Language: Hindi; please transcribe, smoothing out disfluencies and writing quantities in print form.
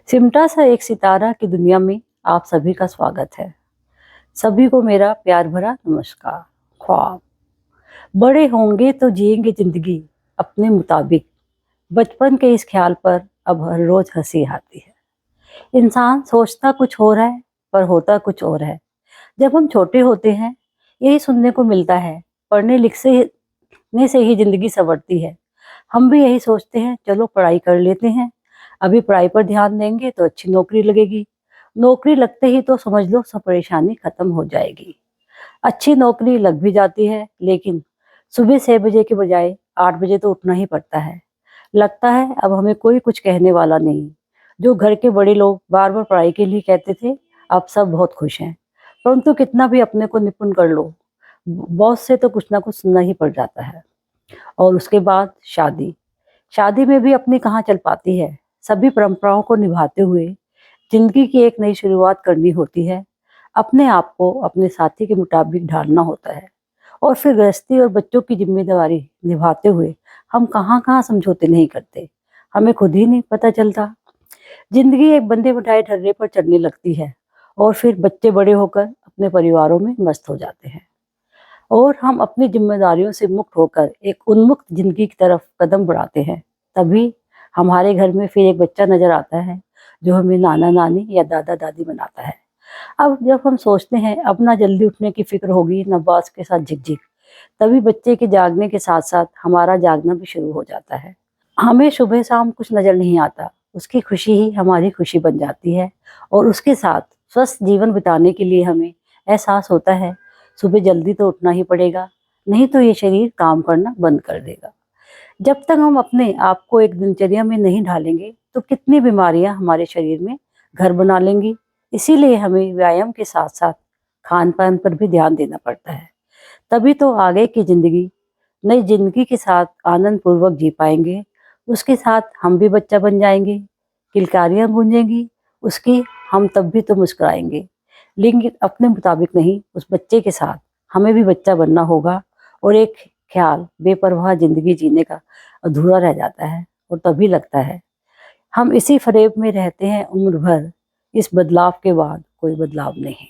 सिमटा सा एक सितारा की दुनिया में आप सभी का स्वागत है। सभी को मेरा प्यार भरा नमस्कार। ख्वाब बड़े होंगे तो जिएंगे जिंदगी अपने मुताबिक। बचपन के इस ख्याल पर अब हर रोज हंसी आती है। इंसान सोचता कुछ और है पर होता कुछ और है। जब हम छोटे होते हैं यही सुनने को मिलता है, पढ़ने लिखने से ही जिंदगी संवरती है। हम भी यही सोचते हैं, चलो पढ़ाई कर लेते हैं, अभी पढ़ाई पर ध्यान देंगे तो अच्छी नौकरी लगेगी। नौकरी लगते ही तो समझ लो सब परेशानी खत्म हो जाएगी। अच्छी नौकरी लग भी जाती है, लेकिन सुबह 6 बजे के बजाय 8 बजे तो उठना ही पड़ता है। लगता है अब हमें कोई कुछ कहने वाला नहीं। जो घर के बड़े लोग बार बार पढ़ाई के लिए कहते थे, अब सब बहुत खुश हैं। परंतु कितना भी अपने को निपुण कर लो, बॉस से तो कुछ ना कुछ सुनना ही पड़ जाता है। और उसके बाद शादी। शादी में भी अपनी कहाँ चल पाती है। सभी परंपराओं को निभाते हुए जिंदगी की एक नई शुरुआत करनी होती है। अपने आप को अपने साथी के मुताबिक ढालना होता है और फिर गृहस्थी और बच्चों की जिम्मेदारी निभाते हुए हम कहाँ कहाँ समझौते नहीं करते, हमें खुद ही नहीं पता चलता। जिंदगी एक बंधे बिठाए ढर्रे पर चढ़ने लगती है और फिर बच्चे बड़े होकर अपने परिवारों में मस्त हो जाते हैं और हम अपनी जिम्मेदारियों से मुक्त होकर एक उन्मुक्त जिंदगी की तरफ कदम बढ़ाते हैं। तभी हमारे घर में फिर एक बच्चा नजर आता है जो हमें नाना नानी या दादा दादी बनाता है। अब जब हम सोचते हैं अब ना जल्दी उठने की फिक्र होगी ना बॉस के साथ झिकझिक, तभी बच्चे के जागने के साथ साथ हमारा जागना भी शुरू हो जाता है। हमें सुबह शाम कुछ नजर नहीं आता, उसकी खुशी ही हमारी खुशी बन जाती है और उसके साथ स्वस्थ जीवन बिताने के लिए हमें एहसास होता है सुबह जल्दी तो उठना ही पड़ेगा, नहीं तो ये शरीर काम करना बंद कर देगा। जब तक हम अपने आप को एक दिनचर्या में नहीं ढालेंगे तो कितनी बीमारियां हमारे शरीर में घर बना लेंगी। इसीलिए हमें व्यायाम के साथ साथ खान पान पर भी ध्यान देना पड़ता है। तभी तो आगे की जिंदगी नई जिंदगी के साथ आनंद पूर्वक जी पाएंगे। उसके साथ हम भी बच्चा बन जाएंगे, किलकारियां गूंजेंगी उसकी, हम तब भी तो मुस्कुराएंगे। लेकिन अपने मुताबिक नहीं, उस बच्चे के साथ हमें भी बच्चा बनना होगा और एक ख्याल बेपरवाह जिंदगी जीने का अधूरा रह जाता है और तभी लगता है हम इसी फरेब में रहते हैं उम्र भर। इस बदलाव के बाद कोई बदलाव नहीं।